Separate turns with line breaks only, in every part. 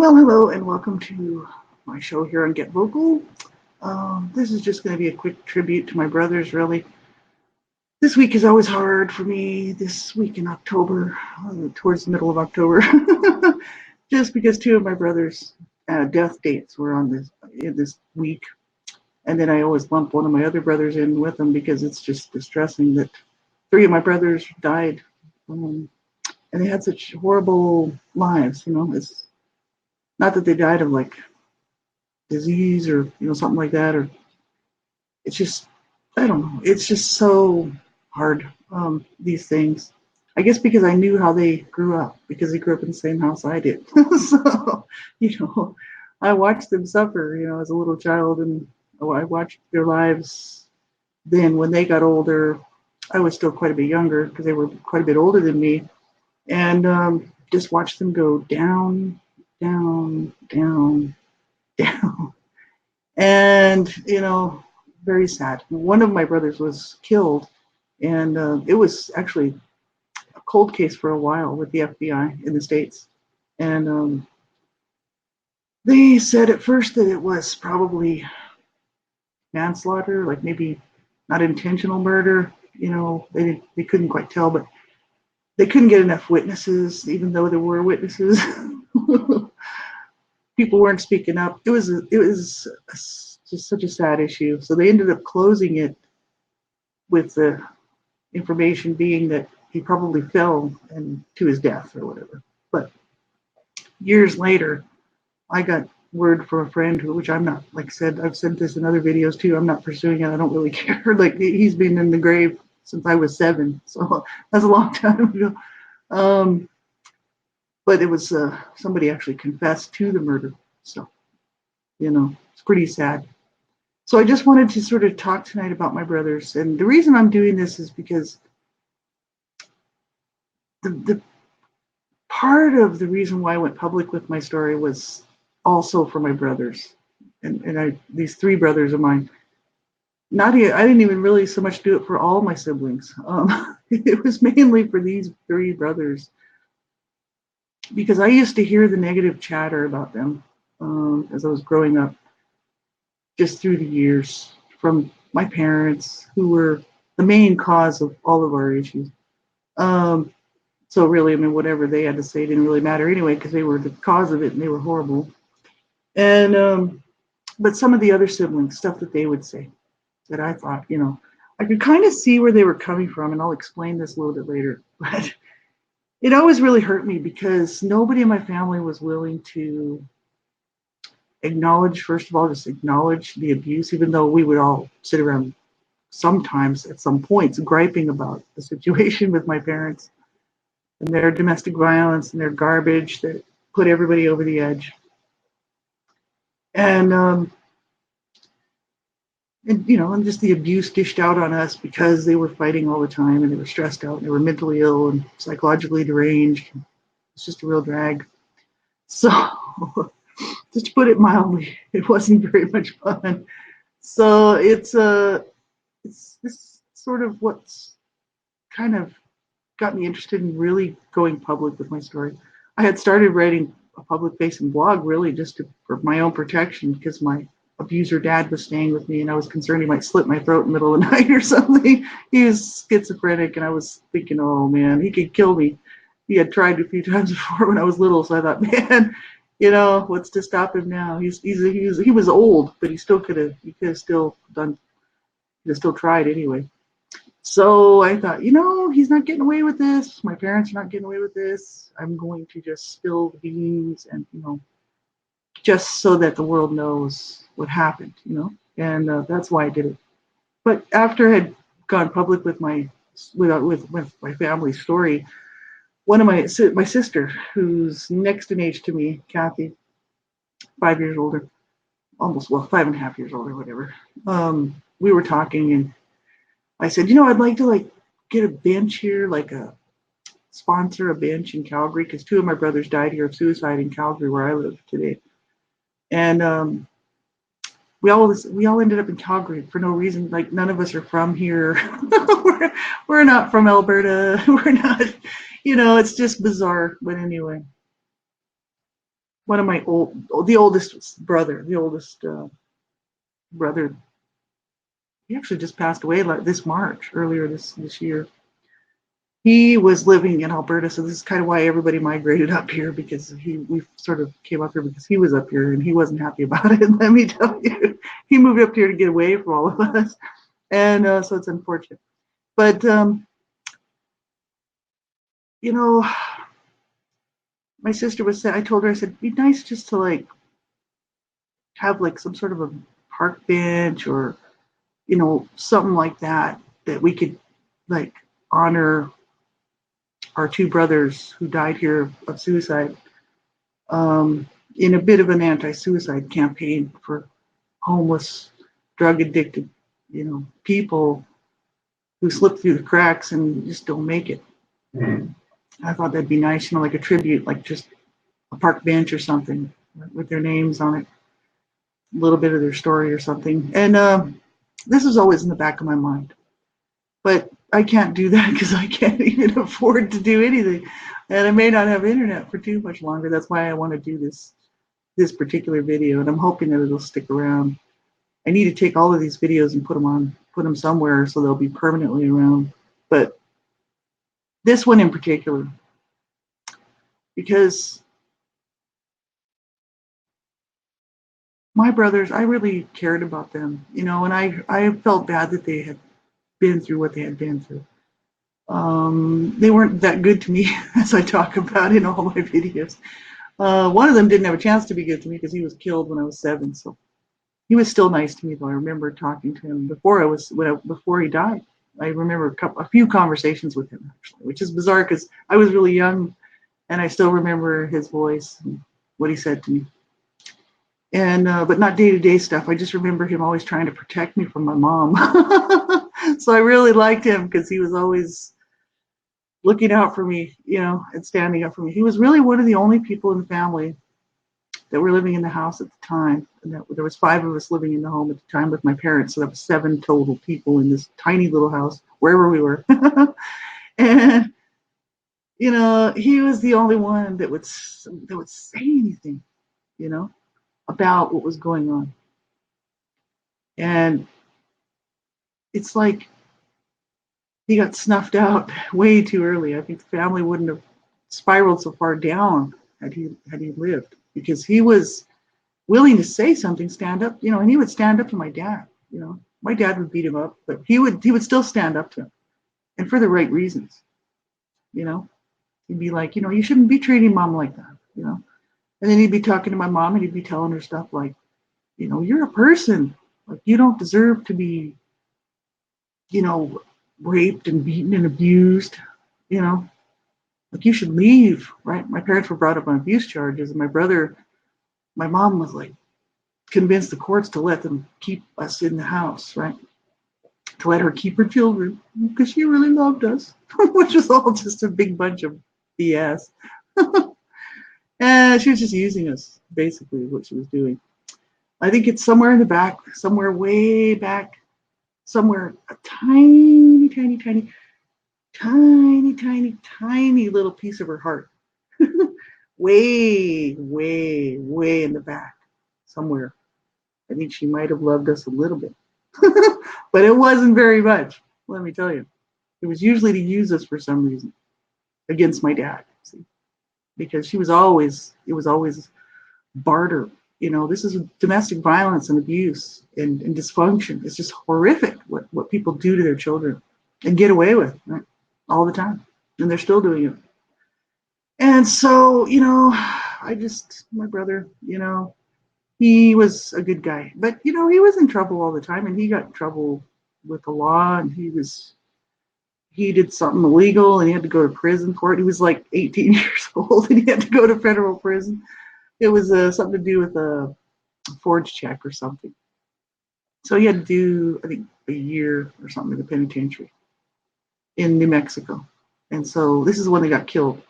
Well, hello and welcome to my show here on Get Vocal. This is just going to be a quick tribute to my brothers, really. This week is always hard for me, this week in October, towards the middle of October, just because two of my brothers' death dates were on this week. And then I always lump one of my other brothers in with them because it's just distressing that three of my brothers died. Um, and they had such horrible lives, It's not that they died of like disease or something like that, or it's just, I don't know, it's just so hard. These things, I guess, because I knew how they grew up, because they grew up in the same house I did. So you know I watched them suffer, as a little child, and I watched their lives. Then when they got older, I was still quite a bit younger because they were quite a bit older than me, and just watched them go down, down, down, down. And very sad. One of my brothers was killed, and it was actually a cold case for a while with the FBI in the States. And they said at first that it was probably manslaughter, like maybe not intentional murder. They couldn't quite tell, but they couldn't get enough witnesses, even though there were witnesses. People weren't speaking up. It was just such a sad issue. So they ended up closing it with the information being that he probably fell and to his death or whatever. But years later, I got word from a friend, which I'm not, like I said, I've said this in other videos too. I'm not pursuing it. I don't really care. Like, he's been in the grave since I was 7, so that's a long time ago. Um, but it was somebody actually confessed to the murder, so it's pretty sad. So I just wanted to sort of talk tonight about my brothers, and the reason I'm doing this is because the part of the reason why I went public with my story was also for my brothers, and these three brothers of mine. I didn't even really so much do it for all my siblings. It was mainly for these three brothers, because I used to hear the negative chatter about them as I was growing up, just through the years, from my parents, who were the main cause of all of our issues. Um, so really, I mean, whatever they had to say didn't really matter anyway, because they were the cause of it and they were horrible. And but some of the other siblings, stuff that they would say, that I thought, I could kind of see where they were coming from, and I'll explain this a little bit later. But it always really hurt me because nobody in my family was willing to acknowledge, first of all, just acknowledge the abuse, even though we would all sit around sometimes at some points griping about the situation with my parents and their domestic violence and their garbage that put everybody over the edge. And and just the abuse dished out on us because they were fighting all the time, and they were stressed out and they were mentally ill and psychologically deranged. It's just a real drag. So, just to put it mildly, it wasn't very much fun. So it's this sort of what's kind of got me interested in really going public with my story. I had started writing a public facing blog really just for my own protection, because my abuser dad was staying with me, and I was concerned he might slit my throat in the middle of the night or something. He was schizophrenic, and I was thinking, oh man, he could kill me. He had tried a few times before when I was little, so I thought, man, what's to stop him now? He was old, but he could have still done, he could have still tried anyway. So I thought, he's not getting away with this. My parents are not getting away with this. I'm going to just spill the beans, and, just so that the world knows what happened. And that's why I did it. But after I had gone public with with my family story, one of my sister, who's next in age to me, Kathy, 5 years older, almost, well, 5.5 years older, whatever. We were talking, and I said, I'd like to get a bench here, like sponsor a bench in Calgary, because two of my brothers died here of suicide in Calgary, where I live today. And we all ended up in Calgary for no reason. Like, none of us are from here. we're not from Alberta. We're not, it's just bizarre. But anyway, one of my the oldest brother, brother, he actually just passed away this March, earlier this year. He was living in Alberta, so this is kind of why everybody migrated up here, because we sort of came up here because he was up here and he wasn't happy about it. Let me tell you, he moved up here to get away from all of us, and so it's unfortunate. But you know, my sister was saying, I told her, I said, it'd be nice just to like have like some sort of a park bench or something like that we could like honor our two brothers who died here of suicide, in a bit of an anti-suicide campaign for homeless, drug addicted, people who slip through the cracks and just don't make it. I thought that'd be nice, like a tribute, like just a park bench or something with their names on it, a little bit of their story or something. And this is always in the back of my mind. But I can't do that because I can't even afford to do anything. And I may not have internet for too much longer. That's why I want to do this particular video, and I'm hoping that it'll stick around. I need to take all of these videos and put them somewhere so they'll be permanently around. But this one in particular, because my brothers, I really cared about them, and I felt bad that they had been through what they had been through. They weren't that good to me, as I talk about in all my videos. One of them didn't have a chance to be good to me because he was killed when I was 7. So he was still nice to me, though. I remember talking to him before he died. I remember a few conversations with him, actually, which is bizarre because I was really young, and I still remember his voice and what he said to me. And but not day-to-day stuff. I just remember him always trying to protect me from my mom. So I really liked him because he was always looking out for me, and standing up for me. He was really one of the only people in the family that were living in the house at the time. And there was 5 of us living in the home at the time with my parents. So that was 7 total people in this tiny little house, wherever we were. And, he was the only one that would say anything, about what was going on. And it's like he got snuffed out way too early. I think the family wouldn't have spiraled so far down had he lived, because he was willing to say something, stand up, and he would stand up to my dad. My dad would beat him up, but he would still stand up to him, and for the right reasons. He'd be like, you shouldn't be treating mom like that. And then he'd be talking to my mom, and he'd be telling her stuff like, you're a person, like you don't deserve to be, raped and beaten and abused, like you should leave, right? My parents were brought up on abuse charges, and my mom was like convinced the courts to let them keep us in the house, right? To let her keep her children because she really loved us, which was all just a big bunch of BS. And she was just using us, basically, what she was doing. I think it's somewhere in the back, somewhere way back, somewhere a tiny, tiny, tiny, tiny, tiny, tiny little piece of her heart. Way, way, way in the back, somewhere. I think she might have loved us a little bit, but it wasn't very much. Let me tell you, it was usually to use us for some reason against my dad, see? Because it was always barter. This is domestic violence and abuse and dysfunction. It's just horrific what people do to their children and get away with, right? All the time, and they're still doing it. And so, my brother, he was a good guy, but he was in trouble all the time, and he got in trouble with the law, and he did something illegal, and he had to go to prison for it. He was like 18 years old, and he had to go to federal prison. It was something to do with a forged check or something. So he had to do, I think, a year or something in the penitentiary in New Mexico. And so this is when they got killed.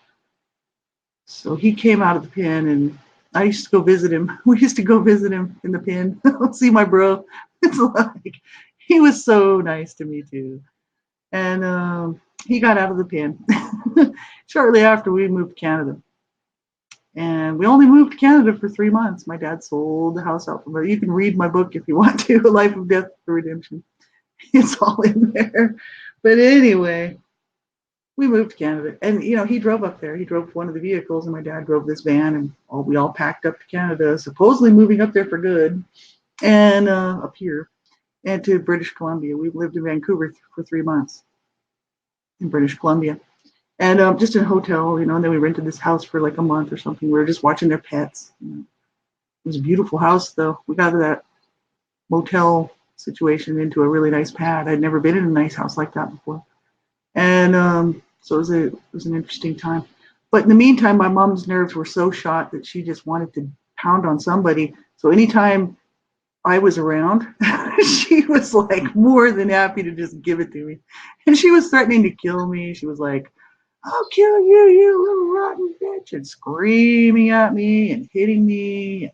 So he came out of the pen, and I used to go visit him. We used to go visit him in the pen, see my bro. It's like, he was so nice to me too. And he got out of the pen shortly after we moved to Canada. And we only moved to Canada for 3 months. My dad sold the house out from there. You can read my book if you want to, Life of Death for Redemption. It's all in there. But anyway, we moved to Canada. And, he drove up there. He drove one of the vehicles, and my dad drove this van, and we all packed up to Canada, supposedly moving up there for good, and up here, and to British Columbia. We lived in Vancouver for 3 months in British Columbia. And just in a hotel, and then we rented this house for like a month or something. We were just watching their pets. It was a beautiful house, though. We got that motel situation into a really nice pad. I'd never been in a nice house like that before. And so it was an interesting time. But in the meantime, my mom's nerves were so shot that she just wanted to pound on somebody. So anytime I was around, she was like more than happy to just give it to me. And she was threatening to kill me. She was like, "I'll kill you, you little rotten bitch," and screaming at me and hitting me, and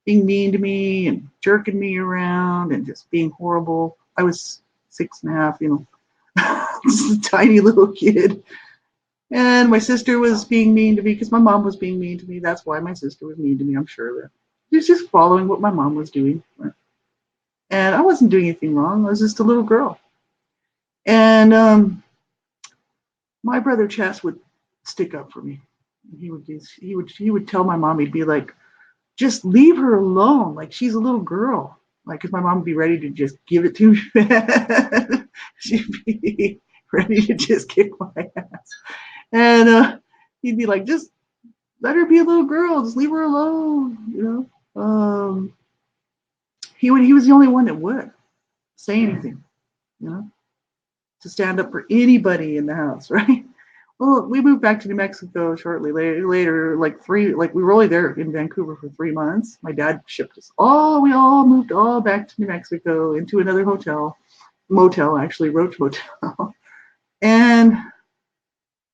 being mean to me and jerking me around and just being horrible. I was 6.5, just a tiny little kid. And my sister was being mean to me because my mom was being mean to me. That's why my sister was mean to me, I'm sure. That she was just following what my mom was doing. And I wasn't doing anything wrong. I was just a little girl. And my brother Chess would stick up for me. He would tell my mom, he'd be like, "Just leave her alone. Like, she's a little girl." Like, if my mom would be ready to just give it to me, she'd be ready to just kick my ass. And he'd be like, "Just let her be a little girl. Just leave her alone." He was the only one that would say anything, you know, to stand up for anybody in the house, right? Well, we moved back to New Mexico shortly later, like we were only there in Vancouver for 3 months. My dad shipped us we all moved all back to New Mexico into another motel, actually, Roach Motel. And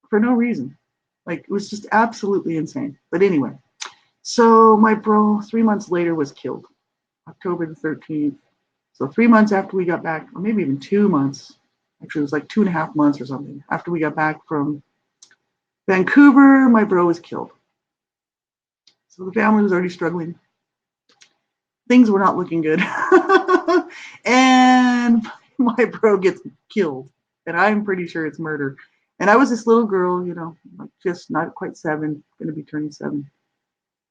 for no reason. Like, it was just absolutely insane. But anyway, so my bro, 3 months later, was killed, October the 13th. So 3 months after we got back, or maybe even 2 months, actually it was like 2.5 months or something, after we got back from Vancouver, my bro was killed. So the family was already struggling. Things were not looking good. And my bro gets killed. And I'm pretty sure it's murder. And I was this little girl, like just not quite 7, going to be turning 7.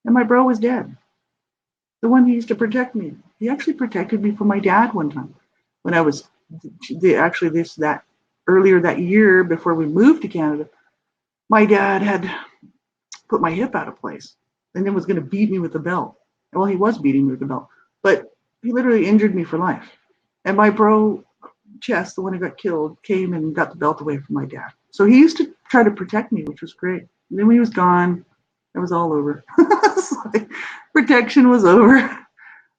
And my bro was dead. The one who used to protect me. He actually protected me from my dad one time when I was earlier that year before we moved to Canada. My dad had put my hip out of place and then was going to beat me with a belt. Well, he was beating me with a belt, but he literally injured me for life. And my bro, Chess, the one who got killed, came and got the belt away from my dad. So he used to try to protect me, which was great. And then when he was gone, it was all over. Like, protection was over.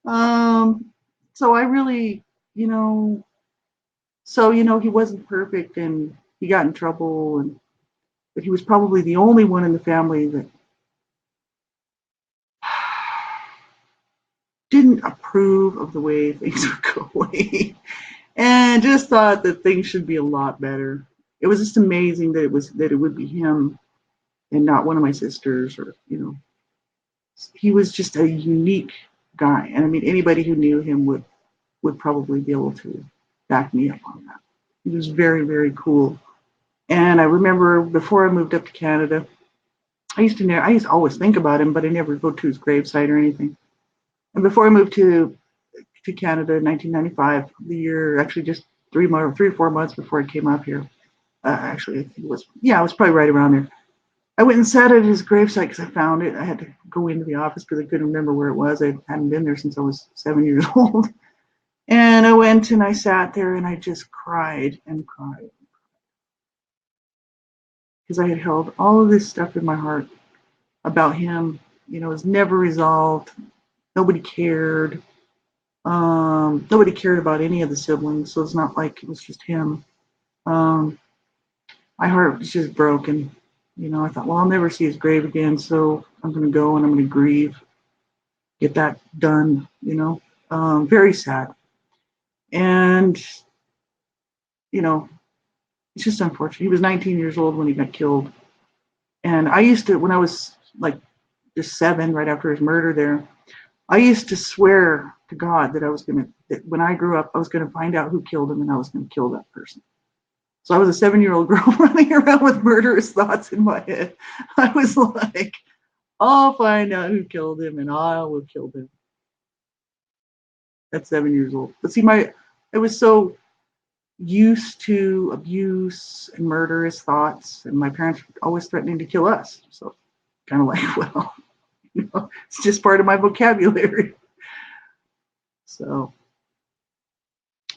So I really, he wasn't perfect and he got in trouble, but he was probably the only one in the family that didn't approve of the way things were going and just thought that things should be a lot better. It was just amazing that it would be him and not one of my sisters, or he was just a unique guy. And I mean, anybody who knew him would probably be able to back me up on that. He was very, very cool. And I remember before I moved up to Canada, I used to always think about him, but I never go to his gravesite or anything. And before I moved to Canada in 1995, the year, actually just 3 or 4 months before I came up here, actually, I think it was probably right around there. I went and sat at his gravesite because I found it. I had to go into the office because I couldn't remember where it was. I hadn't been there since I was 7 years old. And I went and I sat there and I just cried and cried because I had held all of this stuff in my heart about him. It was never resolved. Nobody cared. Nobody cared about any of the siblings, so it's not like it was just him. My heart was just broken. I thought, well, I'll never see his grave again, so I'm going to go and I'm going to grieve, get that done, very sad. And, it's just unfortunate. He was 19 years old when he got killed. And I used to, when I was like just 7, right after his murder there, I used to swear to God that that when I grew up, I was gonna find out who killed him and I was gonna kill that person. So I was a 7-year-old girl running around with murderous thoughts in my head. I was like, I'll find out who killed him and I will kill him. At 7 years old. But see, I was so used to abuse and murderous thoughts, and my parents were always threatening to kill us. So kind of like, well, it's just part of my vocabulary. So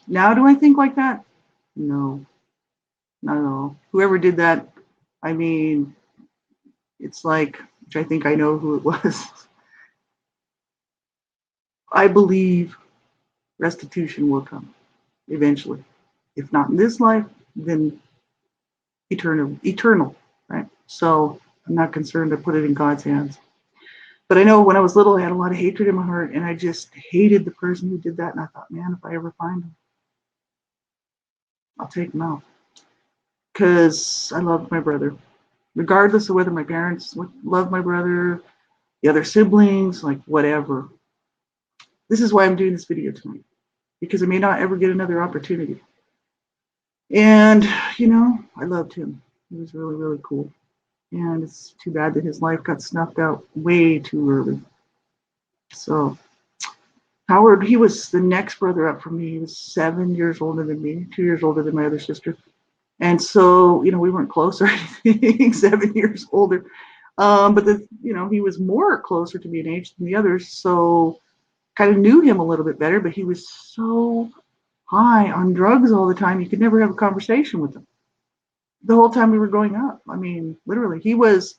now do I think like that? No, not at all. Whoever did that, I mean, it's like, which I think I know who it was. I believe restitution will come eventually. If not in this life, then eternal, right? So I'm not concerned to put it in God's hands. But I know when I was little, I had a lot of hatred in my heart, and I just hated the person who did that. And I thought, man, if I ever find him, I'll take him out. Because I loved my brother. Regardless of whether my parents loved my brother, the other siblings, like whatever. This is why I'm doing this video tonight. Because I may not ever get another opportunity. And, I loved him. He was really, really cool. And it's too bad that his life got snuffed out way too early. So Howard, he was the next brother up from me. He was 7 years older than me, 2 years older than my other sister. And so, we weren't close or anything, 7 years older. But he was more closer to me in age than the others. So kind of knew him a little bit better, but he was so high on drugs all the time. You could never have a conversation with him the whole time we were growing up. I mean, literally, he was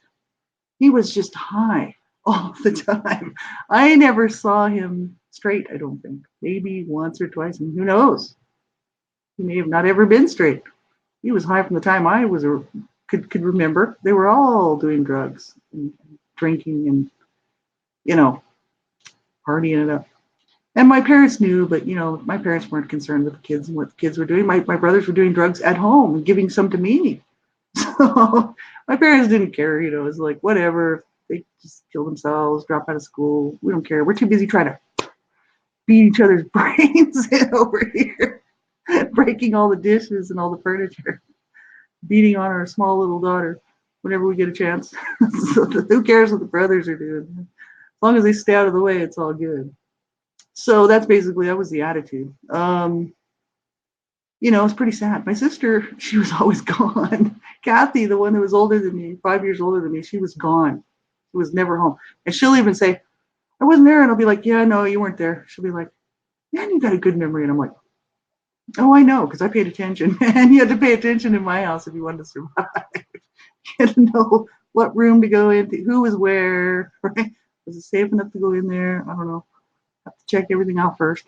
just high all the time. I never saw him straight, I don't think. Maybe once or twice, and who knows? He may have not ever been straight. He was high from the time I could remember. They were all doing drugs and drinking and, partying it up. And my parents knew, but, my parents weren't concerned with the kids and what the kids were doing. My brothers were doing drugs at home and giving some to me. So my parents didn't care, it was like, whatever. They just kill themselves, drop out of school. We don't care. We're too busy trying to beat each other's brains in over here, breaking all the dishes and all the furniture, beating on our small little daughter whenever we get a chance. So who cares what the brothers are doing? As long as they stay out of the way, it's all good. So that was the attitude. It's pretty sad. My sister, she was always gone. Kathy, the one that was older than me, 5 years older than me, she was gone. She was never home. And she'll even say, I wasn't there. And I'll be like, yeah, no, you weren't there. She'll be like, man, you got a good memory. And I'm like, oh, I know, because I paid attention. And you had to pay attention in my house if you wanted to survive. You had to know what room to go into, who was where, right? Was it safe enough to go in there? I don't know. Have to check everything out first,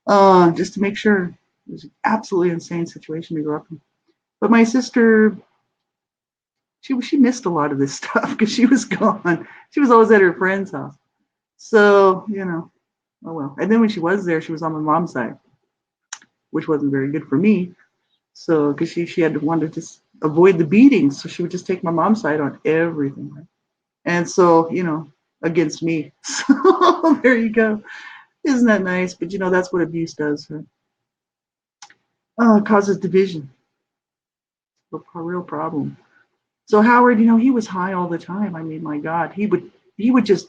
just to make sure. It was an absolutely insane situation to grow up in. But my sister, she missed a lot of this stuff because she was gone. She was always at her friend's house. So, oh well. And then when she was there, she was on my mom's side, which wasn't very good for me. So, because she had to want to just avoid the beatings. So she would just take my mom's side on everything. Right? And so, against me. So there you go. Isn't that nice? But, that's what abuse does. Right? It causes division. A real problem. So Howard, he was high all the time. I mean, my God, he would just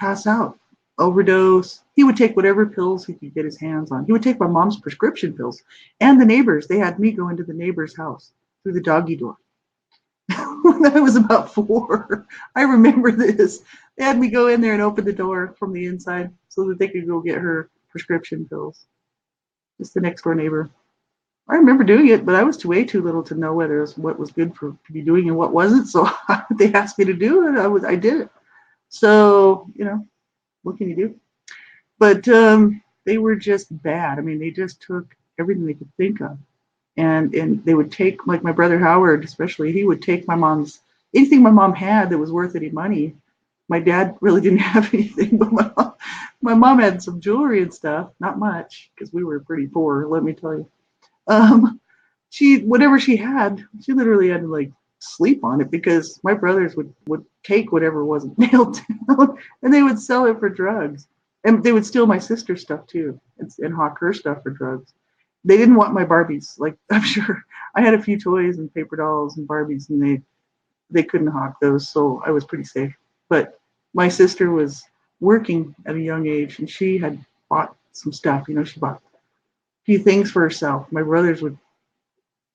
pass out, overdose. He would take whatever pills he could get his hands on. He would take my mom's prescription pills. And the neighbors, they had me go into the neighbor's house through the doggy door. When I was about 4, I remember this. They had me go in there and open the door from the inside so that they could go get her prescription pills. Just the next door neighbor. I remember doing it, but I was way too little to know what was good to be doing and what wasn't. So they asked me to do it. I did it. So, what can you do? But they were just bad. I mean, they just took everything they could think of. And they would take, like my brother Howard, especially, he would take anything my mom had that was worth any money. My dad really didn't have anything, but my mom had some jewelry and stuff, not much, because we were pretty poor, let me tell you. Whatever she had, she literally had to like sleep on it because my brothers would take whatever wasn't nailed down and they would sell it for drugs. And they would steal my sister's stuff too and hawk her stuff for drugs. They didn't want my Barbies. Like I'm sure I had a few toys and paper dolls and Barbies and they couldn't hawk those, so I was pretty safe. But my sister was working at a young age and she had bought some stuff. She bought a few things for herself. My brothers would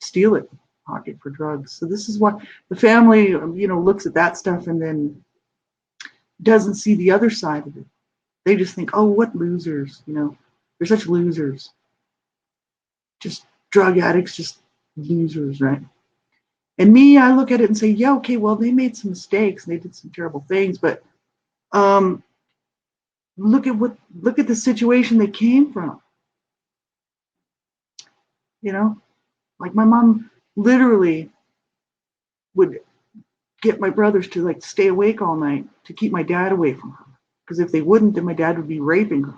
steal it, hawk it for drugs. So this is what the family, looks at that stuff and then doesn't see the other side of it. They just think, oh, what losers, they're such losers. Just drug addicts, just losers, right? And me, I look at it and say, yeah, okay, well, they made some mistakes and they did some terrible things, but look at the situation they came from. Like my mom literally would get my brothers to like stay awake all night to keep my dad away from her. Because if they wouldn't, then my dad would be raping her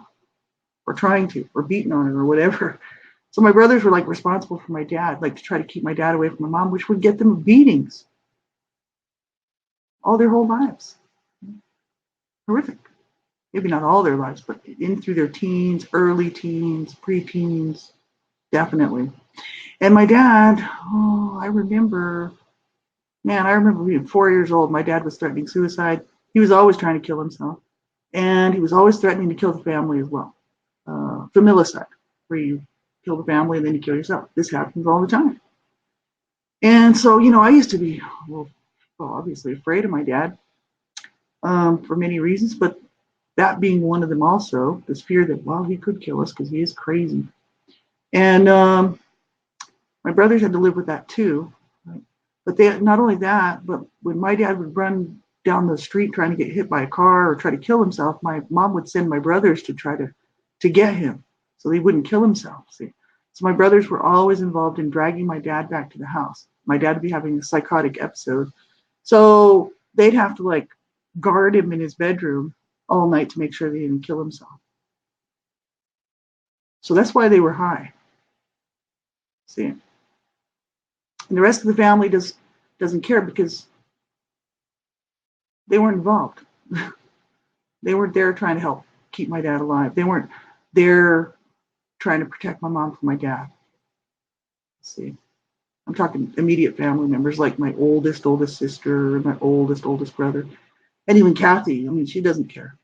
or trying to, or beating on her or whatever. So my brothers were like responsible for my dad, like to try to keep my dad away from my mom, which would get them beatings all their whole lives. Horrific. Maybe not all their lives, but in through their teens, early teens, pre-teens, definitely. And my dad, I remember being 4 years old. My dad was threatening suicide. He was always trying to kill himself. And he was always threatening to kill the family as well. Familicide, where you kill the family and then you kill yourself. This happens all the time. And so, I used to be, obviously afraid of my dad for many reasons, but that being one of them also, this fear that, he could kill us because he is crazy. And my brothers had to live with that too. Right? But they not only that, but when my dad would run down the street trying to get hit by a car or try to kill himself, my mom would send my brothers to try to get him so he wouldn't kill himself. See? So my brothers were always involved in dragging my dad back to the house. My dad would be having a psychotic episode. So they'd have to like guard him in his bedroom all night to make sure that he didn't kill himself. So that's why they were high. See? And the rest of the family doesn't care because they weren't involved. They weren't there trying to help keep my dad alive. They weren't there trying to protect my mom from my dad. See? I'm talking immediate family members like my oldest sister, my oldest brother, and even Kathy. I mean, she doesn't care.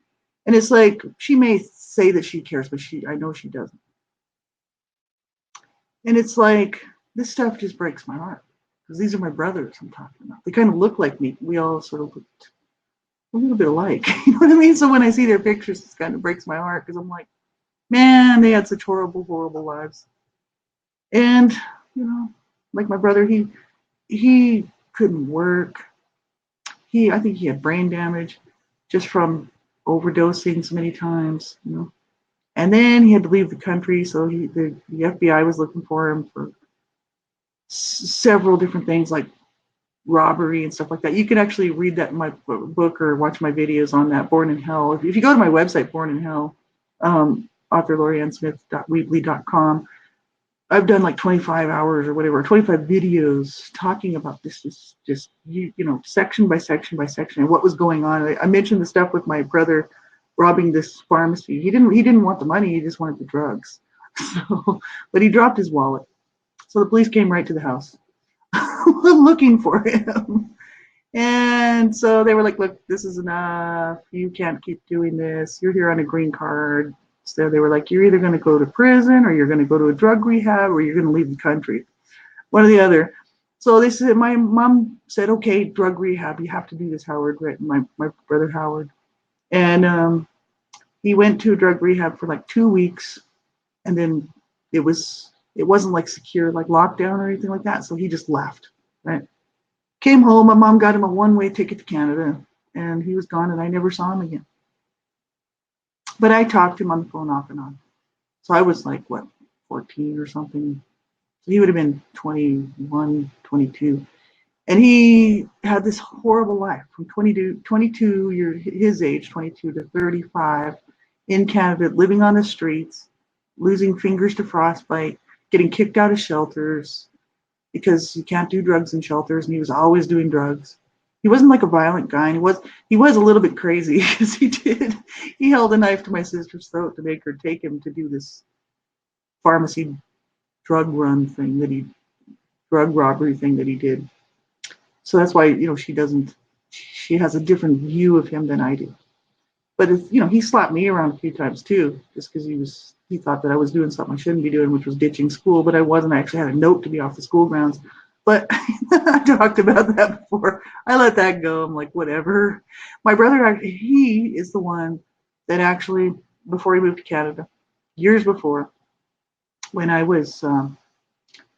And it's like she may say that she cares, but I know she doesn't. And it's like this stuff just breaks my heart because these are my brothers I'm talking about. They kind of look like me. We all sort of looked a little bit alike. You know what I mean? So when I see their pictures, it kind of breaks my heart because I'm like, man, they had such horrible, horrible lives. And like my brother, he couldn't work. I think he had brain damage just from overdosing so many times, And then he had to leave the country, so the FBI was looking for him for several different things like robbery and stuff like that. You can actually read that in my book or watch my videos on that, Born in Hell. If you go to my website, Born in Hell, author LaurieAnnSmith.weebly.com, I've done like 25 hours or whatever, 25 videos talking about this, just section by section by section, and what was going on. I mentioned the stuff with my brother robbing this pharmacy. He didn't want the money, he just wanted the drugs. So, but he dropped his wallet. So the police came right to the house looking for him. And so they were like, look, this is enough. You can't keep doing this. You're here on a green card. So they were like, you're either going to go to prison or you're going to go to a drug rehab or you're going to leave the country. One or the other. So they said, my mom said, okay, drug rehab. You have to do this, Howard, right? My brother Howard. And he went to drug rehab for like 2 weeks. And then it wasn't like secure, like lockdown or anything like that. So he just left, right? Came home. My mom got him a one-way ticket to Canada. And he was gone and I never saw him again. But I talked to him on the phone off and on. So I was like, 14 or something. So he would have been 21, 22. And he had this horrible life from 22 years, his age, 22 to 35, in Canada, living on the streets, losing fingers to frostbite, getting kicked out of shelters, because you can't do drugs in shelters, and he was always doing drugs. He wasn't like a violent guy, and he was a little bit crazy because he held a knife to my sister's throat to make her take him to do this pharmacy drug run thing drug robbery thing that he did. So that's why, she has a different view of him than I do. But he slapped me around a few times too, just because he thought that I was doing something I shouldn't be doing, which was ditching school, but I wasn't. I actually had a note to be off the school grounds. But I talked about that before. I let that go. I'm like, whatever. My brother, he is the one that actually, before he moved to Canada, years before, when I was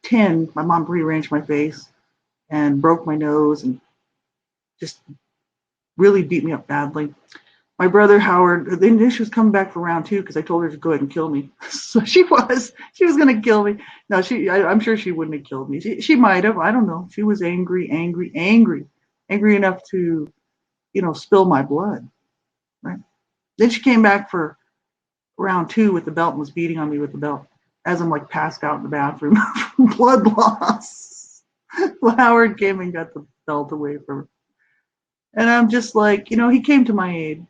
10, my mom rearranged my face and broke my nose and just really beat me up badly. My brother Howard, then she was coming back for round two because I told her to go ahead and kill me. So she was going to kill me. No, I'm sure she wouldn't have killed me. She might have. I don't know. She was angry enough to, spill my blood. Right. Then she came back for round two with the belt and was beating on me with the belt as I'm like passed out in the bathroom from blood loss. Well, Howard came and got the belt away from her. And I'm just like, he came to my aid.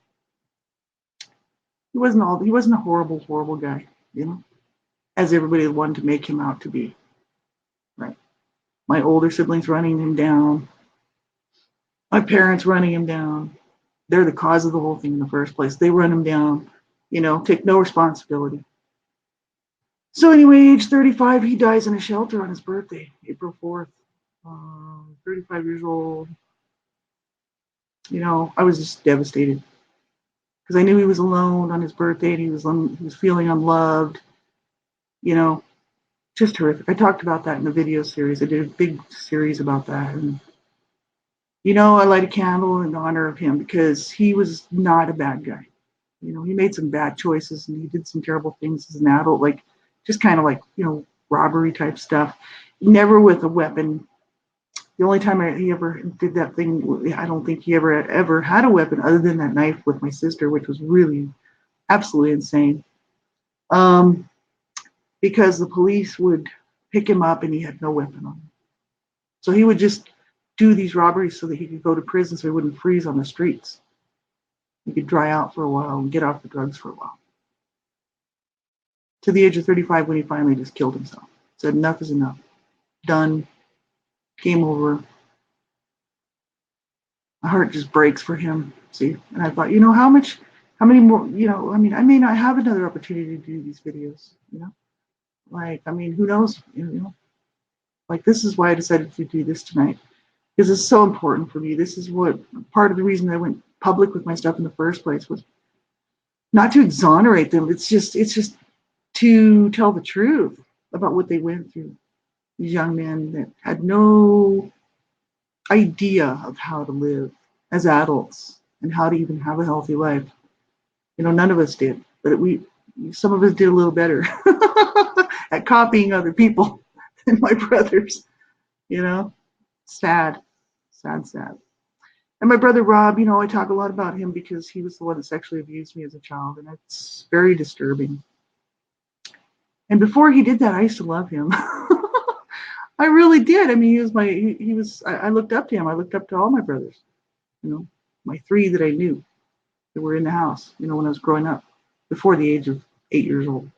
He wasn't a horrible guy, as everybody wanted to make him out to be. Right. My older siblings running him down. My parents running him down. They're the cause of the whole thing in the first place. They run him down, take no responsibility. So anyway, age 35, he dies in a shelter on his birthday, April 4th. 35 years old. I was just devastated because I knew he was alone on his birthday and he was feeling unloved. Just horrific. I talked about that in the video series. I did a big series about that. And, I light a candle in honor of him because he was not a bad guy. He made some bad choices and he did some terrible things as an adult, like just kind of like, robbery type stuff. Never with a weapon. The only time he ever did that thing, I don't think he ever had a weapon other than that knife with my sister, which was really absolutely insane. Because the police would pick him up and he had no weapon on him. So he would just do these robberies so that he could go to prison so he wouldn't freeze on the streets. He could dry out for a while and get off the drugs for a while. To the age of 35 when he finally just killed himself. Said enough is enough. Done. Game over. My heart just breaks for him. See? And I thought, how many more, I may not have another opportunity to do these videos, who knows, this is why I decided to do this tonight, because it's so important for me. This is what part of the reason I went public with my stuff in the first place was not to exonerate them. It's just to tell the truth about what they went through. These young men that had no idea of how to live as adults and how to even have a healthy life. None of us did, but some of us did a little better at copying other people than my brothers. Sad. And my brother Rob, I talk a lot about him because he was the one that sexually abused me as a child, and it's very disturbing. And before he did that, I used to love him. I really did. I looked up to him. I looked up to all my brothers, my three that I knew that were in the house, when I was growing up, before the age of 8 years old.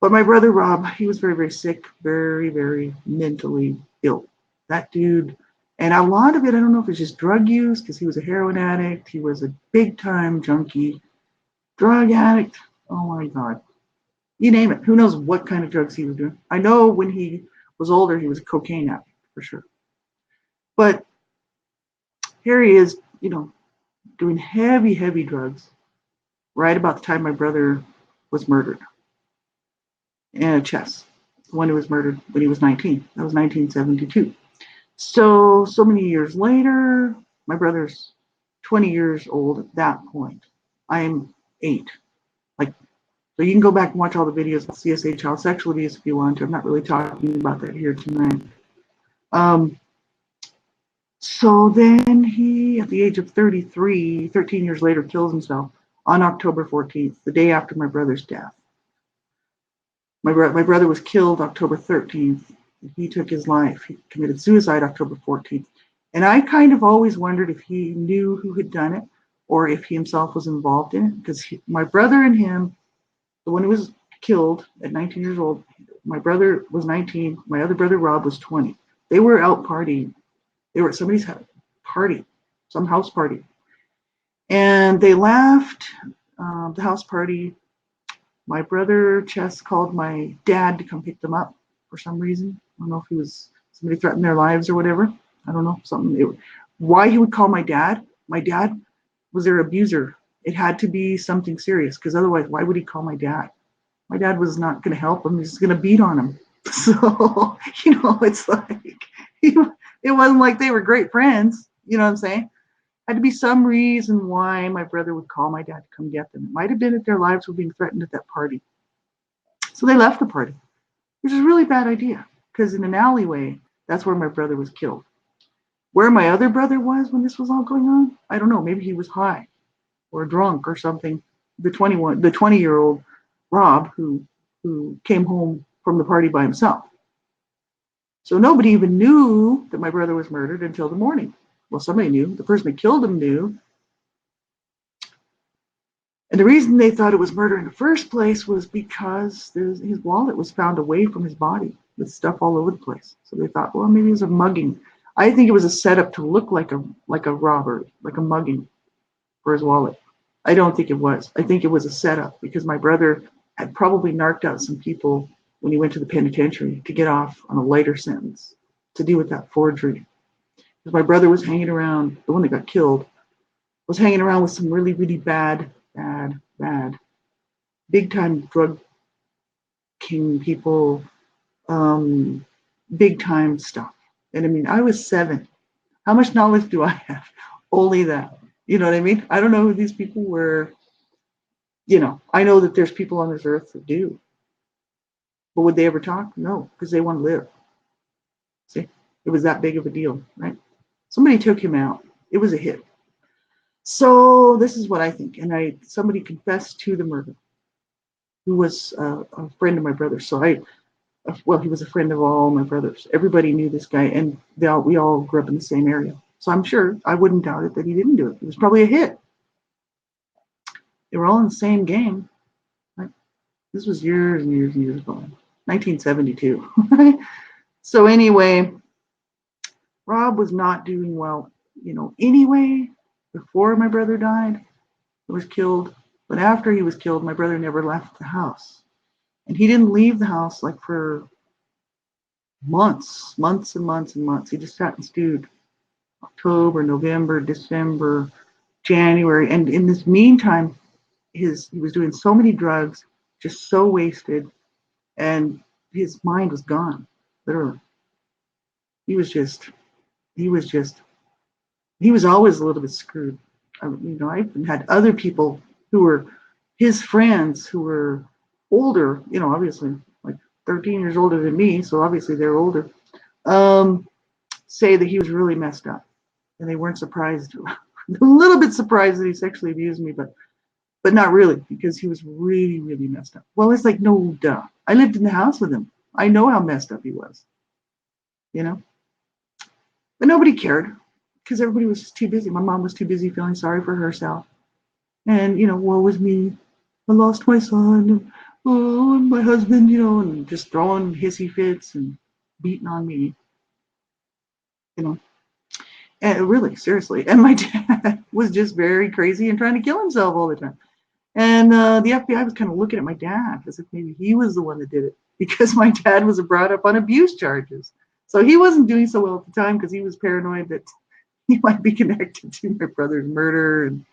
But my brother Rob, he was very, very sick, very, very mentally ill. That dude, and a lot of it, I don't know if it's just drug use, because he was a heroin addict. He was a big-time junkie, drug addict. Oh, my God. You name it. Who knows what kind of drugs he was doing. I know when he was older, he was a cocaine addict, for sure. But here he is, doing heavy, heavy drugs right about the time my brother was murdered. And Chess, the one who was murdered when he was 19. That was 1972. So many years later, my brother's 20 years old at that point. I'm 8. So you can go back and watch all the videos of CSA child sexual abuse if you want to. I'm not really talking about that here tonight. So then he, at the age of 33, 13 years later, kills himself on October 14th, the day after my brother's death. My brother was killed October 13th, He took his life. He committed suicide October 14th. And I kind of always wondered if he knew who had done it or if he himself was involved in it. Because my brother and him, the one who was killed at 19 years old, my brother was 19. My other brother, Rob, was 20. They were out partying. They were at somebody's party, some house party. And they left the house party. My brother, Chess, called my dad to come pick them up for some reason. I don't know if he was somebody threatened their lives or whatever. I don't know something. Why he would call my dad? My dad was their abuser. It had to be something serious because otherwise, why would he call my dad? My dad was not going to help him. He was going to beat on him. So it's like it wasn't like they were great friends. You know what I'm saying? Had to be some reason why my brother would call my dad to come get them. It might have been that their lives were being threatened at that party. So they left the party, which is a really bad idea because in an alleyway, that's where my brother was killed. Where my other brother was when this was all going on, I don't know. Maybe he was high or drunk or something. The 20-year-old Rob who came home from the party by himself. So nobody even knew that my brother was murdered until the morning. Well, somebody knew. The person that killed him knew. And the reason they thought it was murder in the first place was because his wallet was found away from his body with stuff all over the place. So they thought, well, maybe it was a mugging. I think it was a setup to look like a robber, like a mugging for his wallet. I don't think it was. I think it was a setup because my brother had probably narked out some people when he went to the penitentiary to get off on a lighter sentence to do with that forgery. Because my brother was hanging around, the one that got killed, was hanging around with some really, really bad, big time drug king people, big time stuff. And I mean, I was 7. How much knowledge do I have? Only that. You know what I mean? I don't know who these people were. I know that there's people on this earth that do. But would they ever talk? No, because they want to live. See, it was that big of a deal, right? Somebody took him out. It was a hit. So this is what I think. And somebody confessed to the murder, who was a friend of my brother. So he was a friend of all my brothers. Everybody knew this guy, and we all grew up in the same area. So I'm sure I wouldn't doubt it that he didn't do it. It was probably a hit. They were all in the same gang. Right? This was years and years and years ago, 1972. So anyway, Rob was not doing well, anyway, before my brother died, he was killed. But after he was killed, my brother never left the house. And he didn't leave the house like for months and months and months. He just sat and stewed. October, November, December, January. And in this meantime, he was doing so many drugs, just so wasted, and his mind was gone, literally. He was always a little bit screwed. I've had other people who were his friends who were older, obviously like 13 years older than me, so obviously they're older, say that he was really messed up. And they weren't surprised, a little bit surprised that he sexually abused me, but not really, because he was really, really messed up. Well, it's like, no, duh. I lived in the house with him. I know how messed up he was, But nobody cared because everybody was just too busy. My mom was too busy feeling sorry for herself. And, woe was me. I lost my son. And my husband, and just throwing hissy fits and beating on me, And really, seriously. And my dad was just very crazy and trying to kill himself all the time. And the FBI was kind of looking at my dad as if maybe he was the one that did it because my dad was brought up on abuse charges. So he wasn't doing so well at the time because he was paranoid that he might be connected to my brother's murder, and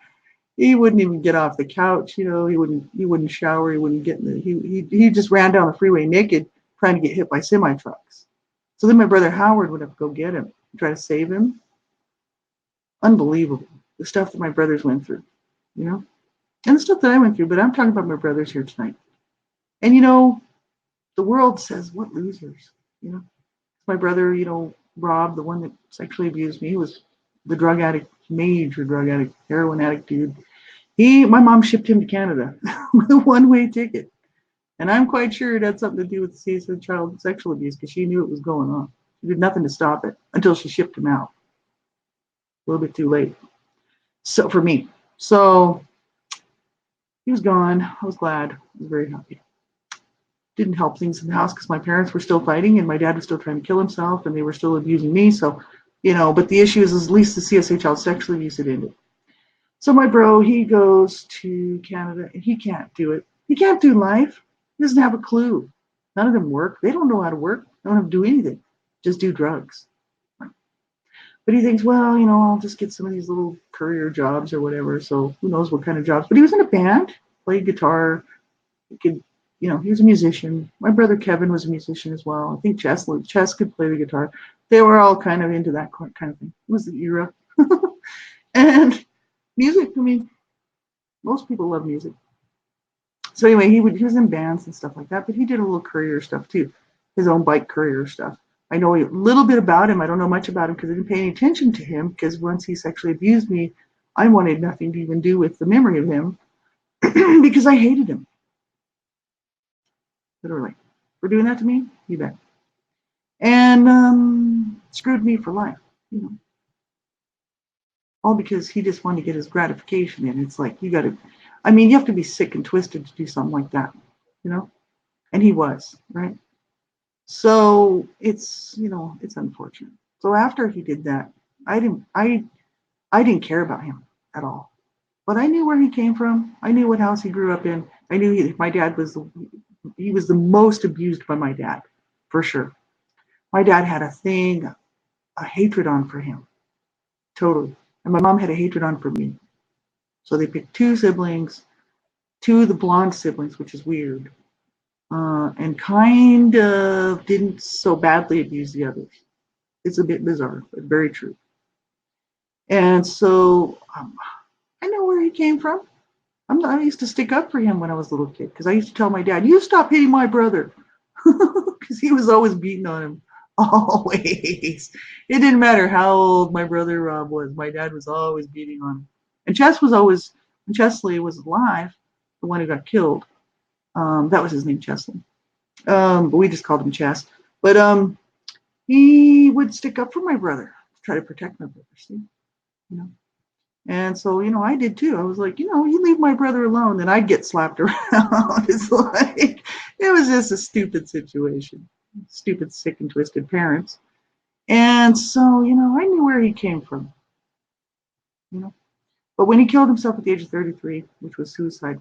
he wouldn't even get off the couch. He wouldn't shower. He wouldn't get in he just ran down the freeway naked, trying to get hit by semi trucks. So then my brother Howard would have to go get him, try to save him. Unbelievable, the stuff that my brothers went through, and the stuff that I went through. But I'm talking about my brothers here tonight. And the world says, what losers, My brother, Rob, the one that sexually abused me, was the drug addict, major drug addict, heroin addict dude. My mom shipped him to Canada with a one-way ticket. And I'm quite sure it had something to do with the case of child sexual abuse because she knew it was going on. She did nothing to stop it until she shipped him out. A little bit too late. So for me. So he was gone. I was glad. I was very happy. Didn't help things in the house because my parents were still fighting and my dad was still trying to kill himself and they were still abusing me. So, but the issue is at least the CSA child sexual abuse had ended. So my bro, he goes to Canada and he can't do it. He can't do life. He doesn't have a clue. None of them work. They don't know how to work. They don't have to do anything. Just do drugs. But he thinks, well, I'll just get some of these little career jobs or whatever. So who knows what kind of jobs. But he was in a band, played guitar. He could, he was a musician. My brother Kevin was a musician as well. I think Chess could play the guitar. They were all kind of into that kind of thing. It was the era. And music, I mean, most people love music. So anyway, he was in bands and stuff like that, but he did a little career stuff too, his own bike career stuff. I know a little bit about him. I don't know much about him because I didn't pay any attention to him because once he sexually abused me, I wanted nothing to even do with the memory of him because I hated him. Literally. For doing that to me, you bet. And screwed me for life, you know. All because he just wanted to get his gratification in. It's like you have to be sick and twisted to do something like that, you know? And he was, right? So it's unfortunate. So after he did that, I didn't care about him at all. But I knew where he came from. I knew what house he grew up in. I knew my dad he was the most abused by my dad, for sure. My dad had a hatred on for him, totally. And my mom had a hatred on for me. So they picked two siblings, two of the blonde siblings, which is weird, and kind of didn't so badly abuse the others. It's a bit bizarre, but very true. And so I know where he came from. I used to stick up for him when I was a little kid because I used to tell my dad, "You stop hitting my brother," because he was always beating on him. Always. It didn't matter how old my brother Rob was. My dad was always beating on him. And when Chesley was alive, the one who got killed. That was his name, Chesley. But we just called him Chess. But he would stick up for my brother to try to protect my brother. See, you know. And so, I did too. I was like, you leave my brother alone, and I'd get slapped around. It's like, it was just a stupid situation. Stupid, sick, and twisted parents. And so, I knew where he came from, you know. But when he killed himself at the age of 33, which was suicide,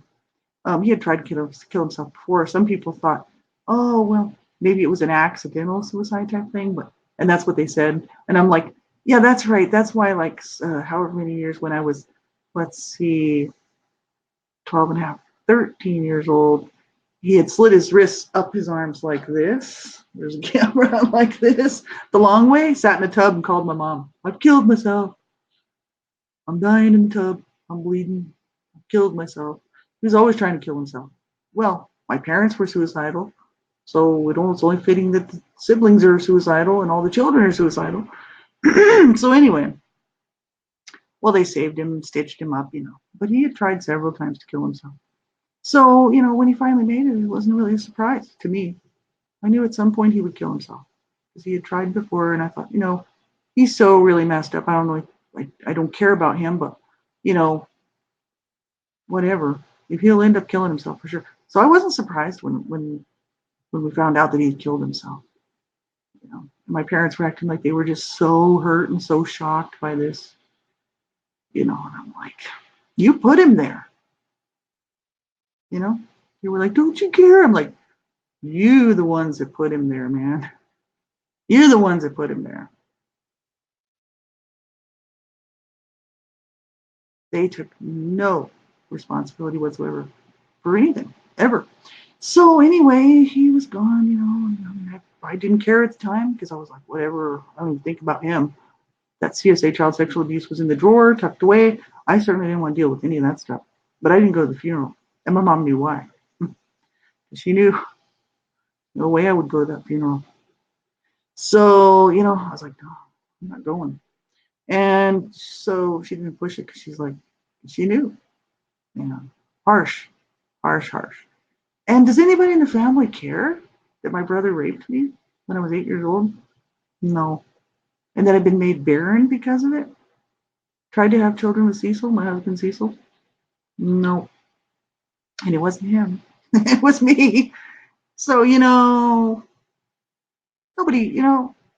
he had tried to kill himself before. Some people thought, oh, well, maybe it was an accidental suicide type thing, and that's what they said. And I'm like, yeah, that's right. That's why, like, however many years when I was, let's see, 12 and a half, 13 years old, he had slit his wrists up his arms like this. There's a camera like this, the long way, sat in a tub and called my mom. I've killed myself. I'm dying in the tub. I'm bleeding. I've killed myself. He was always trying to kill himself. Well, my parents were suicidal, so it's only fitting that the siblings are suicidal and all the children are suicidal. So anyway, well, they saved him and stitched him up, but he had tried several times to kill himself. So, when he finally made it, it wasn't really a surprise to me. I knew at some point he would kill himself because he had tried before, and I thought, he's so really messed up. I don't know, I don't care about him, but you know, whatever. If he'll end up killing himself for sure. So I wasn't surprised when we found out that he had killed himself. My parents were acting like they were just so hurt and so shocked by this. And I'm like, you put him there. They were like, don't you care? I'm like, you the ones that put him there, man. You're the ones that put him there. They took no responsibility whatsoever for anything, ever. So anyway, he was gone, I didn't care at the time because I was like, whatever, I don't even think about him. That CSA child sexual abuse was in the drawer, tucked away. I certainly didn't want to deal with any of that stuff. But I didn't go to the funeral. And my mom knew why. She knew no way I would go to that funeral. So, I was like, no, I'm not going. And so she didn't push it because she knew, harsh, harsh, harsh. And does anybody in the family care that my brother raped me when I was 8 years old? No. And that I've been made barren because of it? Tried to have children with Cecil, my husband Cecil? No. And it wasn't him. It was me. So, nobody,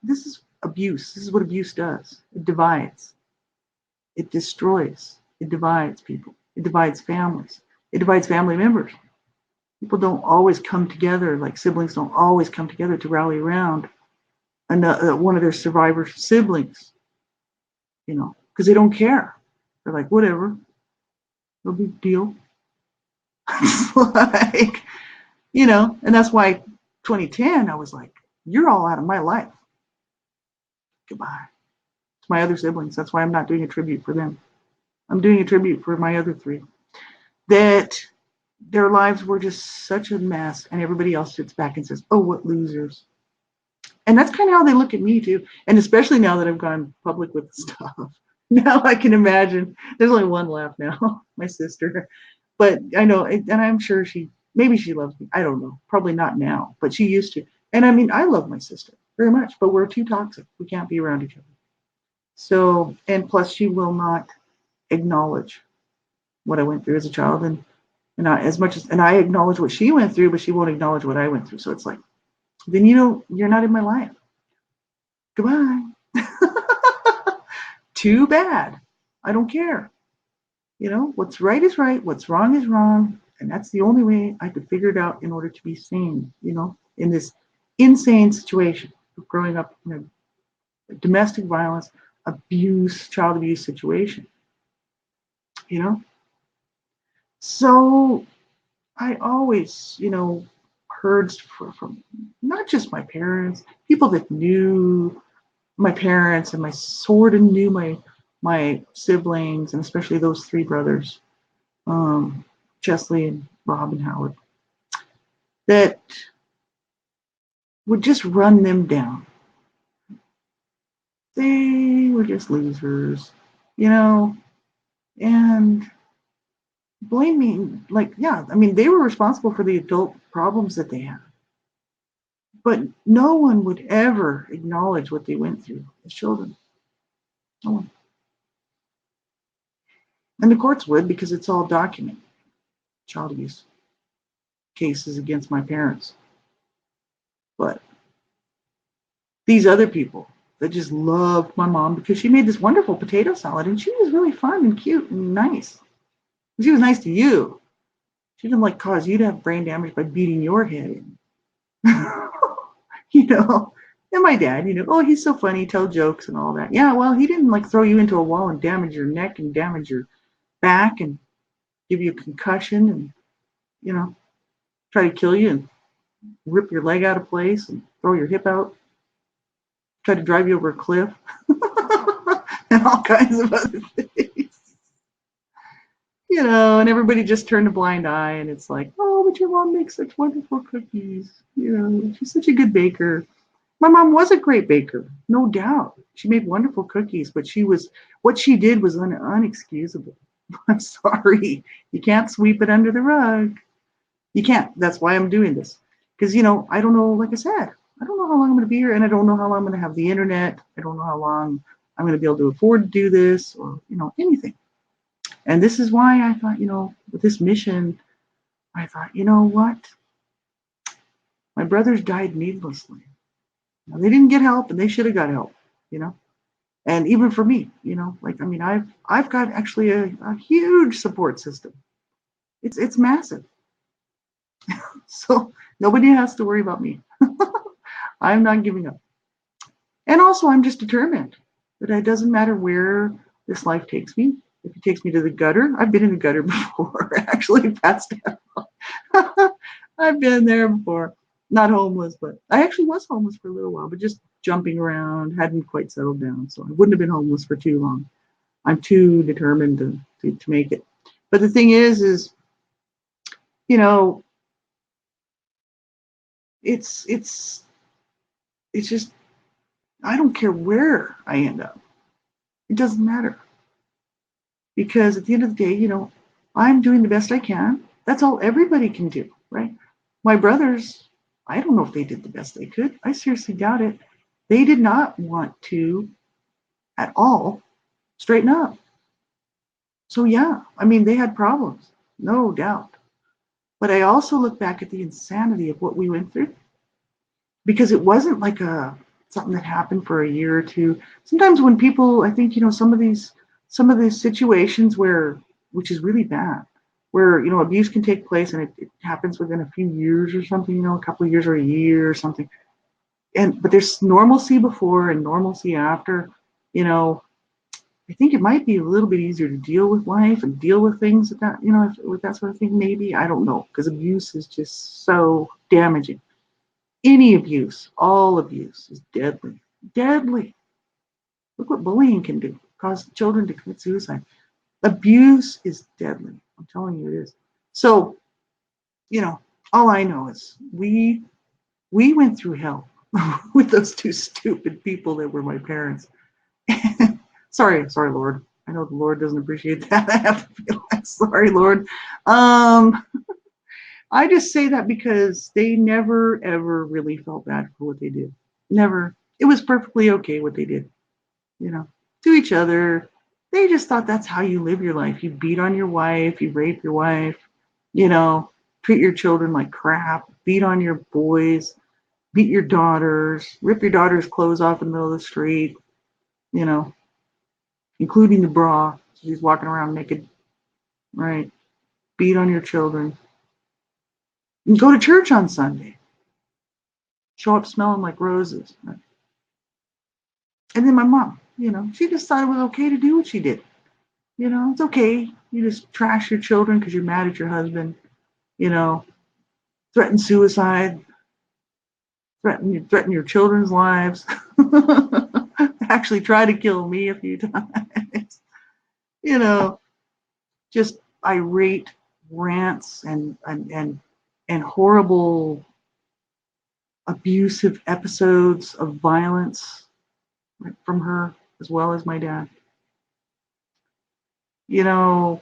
this is abuse. This is what abuse does. It divides. It destroys. It divides people. It divides families. It divides family members. People don't always come together, like siblings don't always come together to rally around one of their survivor siblings, because they don't care. They're like, whatever, no big deal. Like, and that's why 2010, I was like, you're all out of my life. Goodbye. It's my other siblings. That's why I'm not doing a tribute for them. I'm doing a tribute for my other three. That their lives were just such a mess, and everybody else sits back and says, oh, what losers. And that's kind of how they look at me too. And especially now that I've gone public with the stuff. Now I can imagine. There's only one left now, my sister. But I know, and I'm sure maybe she loves me. I don't know. Probably not now, but she used to. And I mean, I love my sister very much, but we're too toxic. We can't be around each other. So, and plus she will not acknowledge what I went through as a child. And I acknowledge what she went through, but she won't acknowledge what I went through. So it's like, then you're not in my life. Goodbye. Too bad. I don't care. What's right is right, what's wrong is wrong, and that's the only way I could figure it out in order to be sane, in this insane situation of growing up in a domestic violence, abuse, child abuse situation, you know? So I always, heard from not just my parents, people that knew my parents and my sort of knew my siblings, and especially those three brothers, Chesley and Rob and Howard, that would just run them down. They were just losers, and blaming, like, yeah, I mean, they were responsible for the adult problems that they had. But no one would ever acknowledge what they went through as children. No one. And the courts would, because it's all documented. Child abuse cases against my parents. But these other people that just loved my mom because she made this wonderful potato salad, and she was really fun and cute and nice. She was nice to you. She didn't cause you to have brain damage by beating your head in. And my dad, oh, he's so funny, tell jokes and all that. Yeah, well, he didn't throw you into a wall and damage your neck and damage your back and give you a concussion and, try to kill you and rip your leg out of place and throw your hip out, try to drive you over a cliff, and all kinds of other things. And everybody just turned a blind eye, and it's like, oh, but your mom makes such wonderful cookies. She's such a good baker. My mom was a great baker, no doubt. She made wonderful cookies, but what she did was unexcusable. I'm sorry. You can't sweep it under the rug. You can't. That's why I'm doing this. Because, I don't know, like I said, I don't know how long I'm going to be here, and I don't know how long I'm going to have the internet. I don't know how long I'm going to be able to afford to do this or, anything. And this is why I thought, with this mission, I thought, you know what? My brothers died needlessly. Now, they didn't get help, and they should have got help, And even for me, I've got actually a huge support system. It's massive. So nobody has to worry about me. I'm not giving up. And also, I'm just determined that it doesn't matter where this life takes me. If it takes me to the gutter, I've been in the gutter before, actually passed out. I've been there before. Not homeless, but I actually was homeless for a little while, but just jumping around, hadn't quite settled down. So I wouldn't have been homeless for too long. I'm too determined to make it. But the thing is, it's just, I don't care where I end up. It doesn't matter. Because at the end of the day, I'm doing the best I can. That's all everybody can do, right? My brothers, I don't know if they did the best they could. I seriously doubt it. They did not want to at all straighten up. So yeah, I mean, they had problems, no doubt. But I also look back at the insanity of what we went through because it wasn't like a something that happened for a year or two. Sometimes when people, I think, some of these situations where, which is really bad, where abuse can take place and it happens within a few years or something, a couple of years or a year or something. But there's normalcy before and normalcy after. You know, I think it might be a little bit easier to deal with life and deal with things with that sort of thing. Maybe I don't know because abuse is just so damaging. Any abuse, all abuse is deadly. Deadly. Look what bullying can do. Cause children to commit suicide. Abuse is deadly. I'm telling you it is. So, you know, all I know is we went through hell with those two stupid people that were my parents. Sorry, Lord. I know the Lord doesn't appreciate that. I have to feel like sorry, Lord. Um, I just say that because they never ever really felt bad for what they did. Never. It was perfectly okay what they did, you know, to each other. They just thought that's how you live your life. You beat on your wife, you rape your wife, you know, treat your children like crap, beat on your boys, beat your daughters, rip your daughter's clothes off in the middle of the street, you know, including the bra. She's walking around naked, right? Beat on your children. And go to church on Sunday. Show up smelling like roses. Right? And then my mom, she just thought it was okay to do what she did. It's okay. You just trash your children because you're mad at your husband, you know, threaten suicide, threaten your children's lives, actually try to kill me a few times, you know, just irate rants and horrible abusive episodes of violence from her as well as my dad. You know,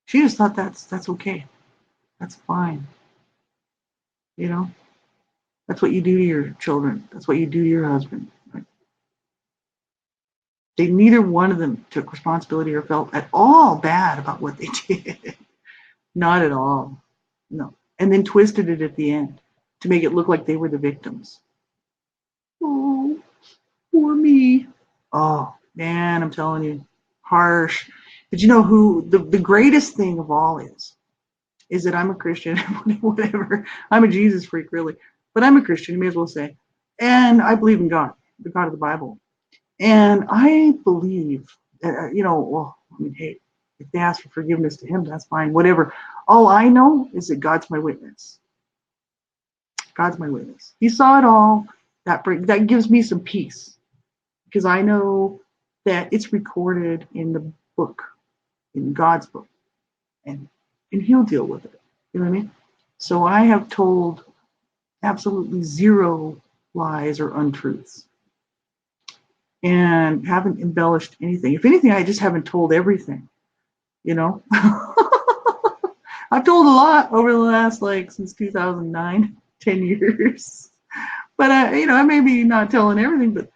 she just thought that's okay. That's fine. You know, that's what you do to your children. That's what you do to your husband. Right? They neither one of them took responsibility or felt at all bad about what they did. Not at all. No. And then twisted it at the end to make it look like they were the victims. Oh, poor me. Oh, man, I'm telling you, harsh. But you know who the greatest thing of all is that I'm a Christian, whatever. I'm a Jesus freak, really. But I'm a Christian, you may as well say. And I believe in God, the God of the Bible. And I believe, well, I mean, hey, if they ask for forgiveness to him, that's fine, whatever. All I know is that God's my witness. God's my witness. He saw it all. That gives me some peace because I know that it's recorded in the book, in God's book, and He'll deal with it. You know what I mean? So I have told absolutely zero lies or untruths and haven't embellished anything. If anything, I just haven't told everything, you know? I've told a lot over the last, since 2009, 10 years. But, I may be not telling everything, but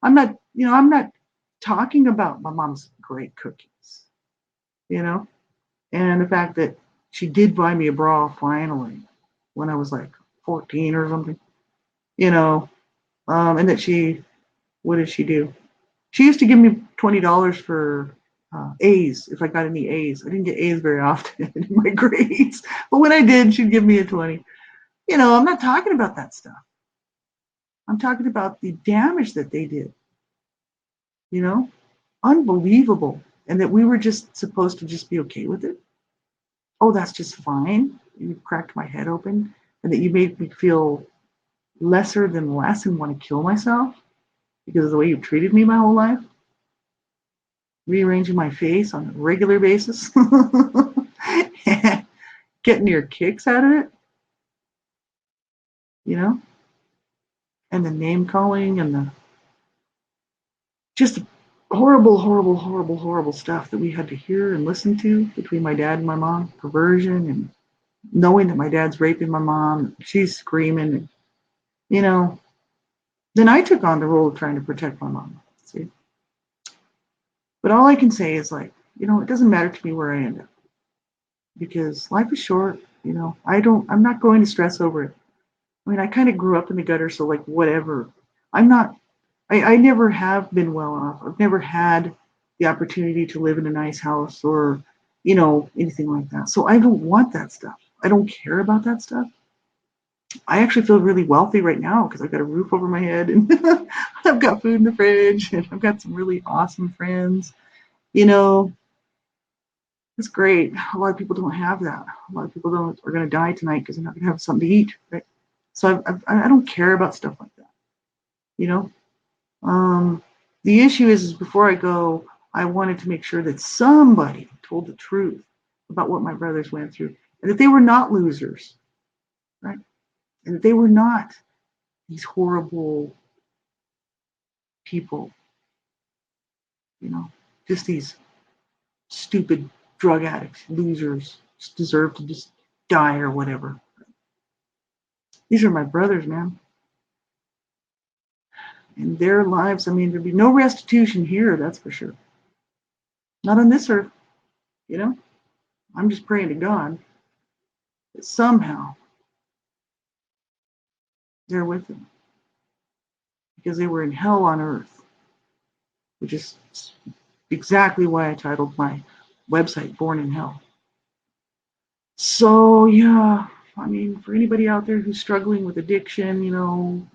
I'm not talking about my mom's great cookies, and the fact that she did buy me a bra finally when I was like 14 or something, and that what did she do? She used to give me $20 for A's if I got any A's. I didn't get A's very often in my grades, but when I did, she'd give me a 20. I'm not talking about that stuff. I'm talking about the damage that they did. You know, unbelievable, and that we were just supposed to just be okay with it. Oh, that's just fine. You cracked my head open, and that you made me feel lesser than less and want to kill myself because of the way you've treated me my whole life. Rearranging my face on a regular basis, getting your kicks out of it, and the name calling and the just horrible, horrible, horrible, horrible stuff that we had to hear and listen to between my dad and my mom, perversion and knowing that my dad's raping my mom, she's screaming, you know, then I took on the role of trying to protect my mom. See? But all I can say is like, it doesn't matter to me where I end up because life is short, I'm not going to stress over it. I mean, I kind of grew up in the gutter, so like whatever. I'm not I never have been well off. I've never had the opportunity to live in a nice house or, anything like that. So I don't want that stuff. I don't care about that stuff. I actually feel really wealthy right now because I've got a roof over my head and I've got food in the fridge and I've got some really awesome friends. You know, it's great. A lot of people don't have that. A lot of people don't are going to die tonight because they're not going to have something to eat. Right? So I don't care about stuff like that. You know, um, the issue is before I go, I wanted to make sure that somebody told the truth about what my brothers went through and that they were not losers, right? And that they were not these horrible people, you know, just these stupid drug addicts, losers, just deserve to just die or whatever. These are my brothers, man. And their lives, I mean, there'd be no restitution here, that's for sure. Not on this earth, you know? I'm just praying to God that somehow they're with them because they were in hell on earth, which is exactly why I titled my website Born in Hell. So, yeah, I mean, for anybody out there who's struggling with addiction,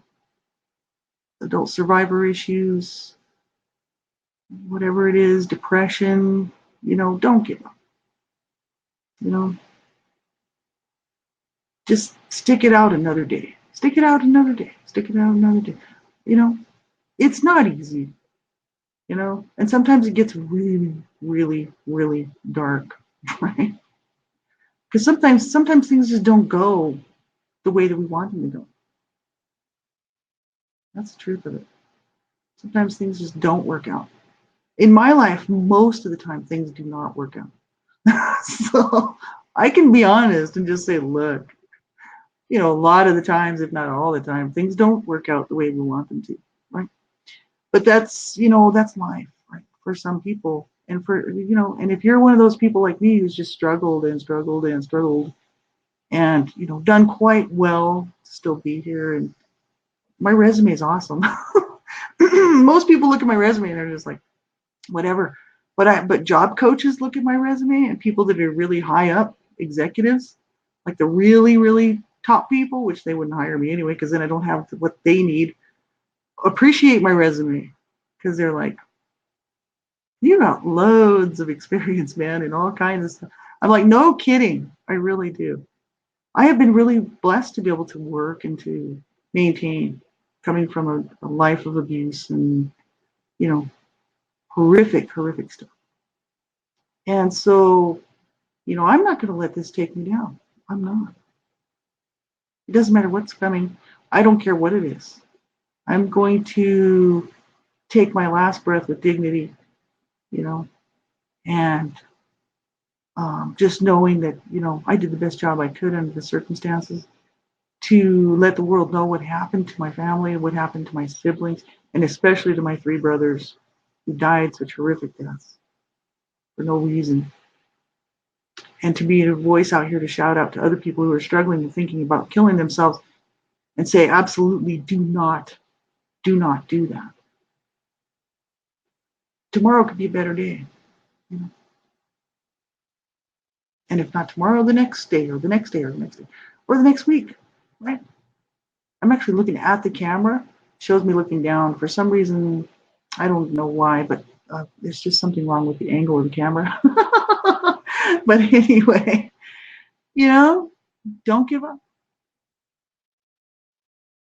adult survivor issues, whatever it is, depression, don't give up. You know, just stick it out another day. Stick it out another day. Stick it out another day. You know, it's not easy, and sometimes it gets really, really, really dark, right? Because sometimes things just don't go the way that we want them to go. That's the truth of it. Sometimes things just don't work out. In my life, most of the time, things do not work out. So I can be honest and just say, look, a lot of the times, if not all the time, things don't work out the way we want them to, right? But that's life, right? For some people. And if you're one of those people like me who's just struggled and struggled and struggled and, done quite well to still be here, and my resume is awesome. Most people look at my resume and they're just like, whatever. But job coaches look at my resume and people that are really high up executives, like the really, really top people, which they wouldn't hire me anyway, because then I don't have what they need, appreciate my resume because they're like, you got loads of experience, man, and all kinds of stuff. I'm like, no kidding. I really do. I have been really blessed to be able to work and to maintain coming from a life of abuse and, you know, horrific, horrific stuff. And so, I'm not going to let this take me down. I'm not. It doesn't matter what's coming. I don't care what it is. I'm going to take my last breath with dignity, you know, and just knowing that, I did the best job I could under the circumstances to let the world know what happened to my family, what happened to my siblings, and especially to my three brothers who died such horrific deaths for no reason. And to be a voice out here to shout out to other people who are struggling and thinking about killing themselves and say, absolutely do not do that. Tomorrow could be a better day. And if not tomorrow, the next day or the next day or the next day or the next week, right? I'm actually looking at the camera. It shows me looking down. For some reason, I don't know why, but there's just something wrong with the angle of the camera. But anyway, you know, don't give up.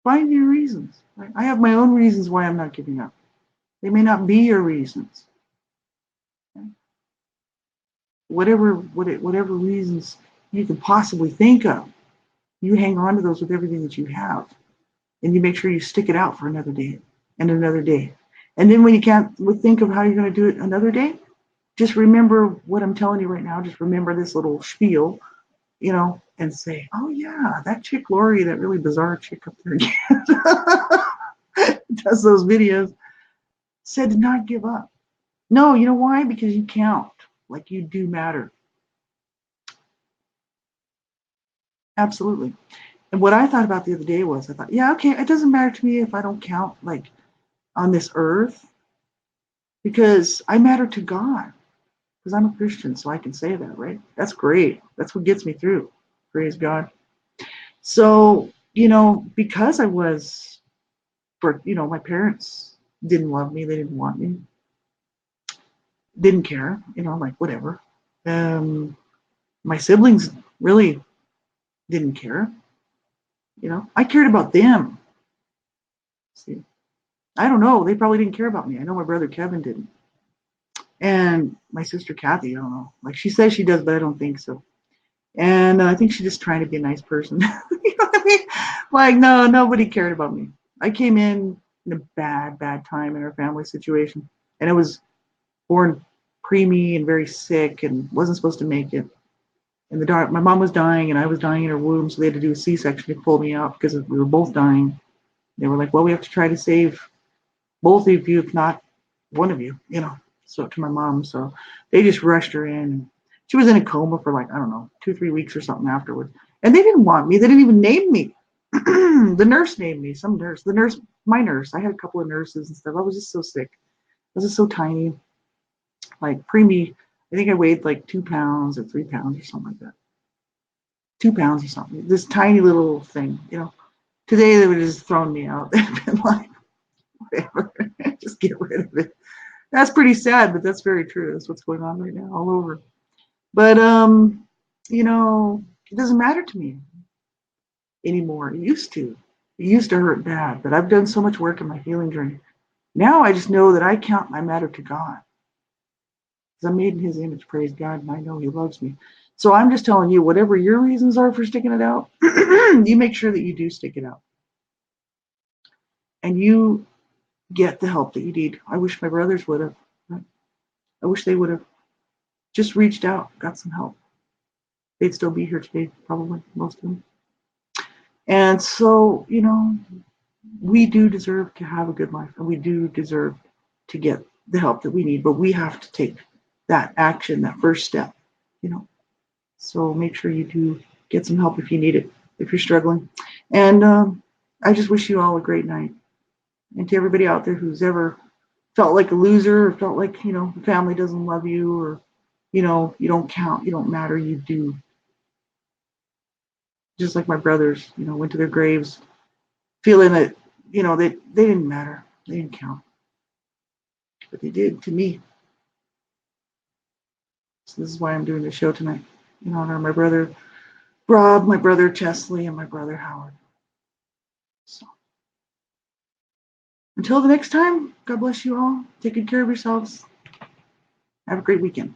Find your reasons. Right? I have my own reasons why I'm not giving up. They may not be your reasons. Okay? Whatever reasons you can possibly think of, you hang on to those with everything that you have, and you make sure you stick it out for another day and another day. And then when you can't think of how you're going to do it another day, just remember what I'm telling you right now. Just remember this little spiel, and say, oh yeah, that chick Laurie, that really bizarre chick up there does those videos, said to not give up. No, you know why? Because you count. Like you do matter. Absolutely. And what I thought about the other day was I thought, yeah, okay, it doesn't matter to me if I don't count like on this earth because I matter to God. Because I'm a Christian, so I can say that, right? That's great. That's what gets me through. Praise God. So, because I was, my parents didn't love me, they didn't want me, didn't care, like whatever. My siblings really didn't care, I cared about them. See, I don't know, they probably didn't care about me. I know my brother Kevin didn't. And my sister Kathy, I don't know. Like she says she does, but I don't think so. And I think she's just trying to be a nice person. You know what I mean? Like, no, nobody cared about me. I came in a bad, bad time in our family situation. And I was born preemie and very sick and wasn't supposed to make it. And my mom was dying and I was dying in her womb. So they had to do a C-section to pull me out because we were both dying. They were like, well, we have to try to save both of you, if not one of you. So to my mom. So they just rushed her in. She was in a coma for like, I don't know, 2, 3 weeks or something afterwards. And they didn't want me. They didn't even name me. The nurse named me, some nurse. My nurse. I had a couple of nurses and stuff. I was just so sick. I was just so tiny. Like preemie, I think I weighed like 2 pounds or 3 pounds or something like that. 2 pounds or something. This tiny little thing. Today they would have just thrown me out. They'd been like, whatever, just get rid of it. That's pretty sad, but that's very true. That's what's going on right now all over. But it doesn't matter to me anymore. It used to. It used to hurt bad, but I've done so much work in my healing journey. Now I just know that I count my matter to God. Because I'm made in his image, praise God, and I know he loves me. So I'm just telling you, whatever your reasons are for sticking it out, you make sure that you do stick it out. And you get the help that you need. I wish my brothers would have. I wish they would have just reached out, got some help. They'd still be here today, probably, most of them. And so, we do deserve to have a good life and we do deserve to get the help that we need, but we have to take that action, that first step. So make sure you do get some help if you need it, if you're struggling. And I just wish you all a great night. And to everybody out there who's ever felt like a loser or felt like, the family doesn't love you or, you don't count, you don't matter, you do. Just like my brothers, went to their graves feeling that, they didn't matter. They didn't count. But they did to me. So this is why I'm doing the show tonight. In honor of my brother Rob, my brother Chesley, and my brother Howard. So until the next time, God bless you all. Take good care of yourselves. Have a great weekend.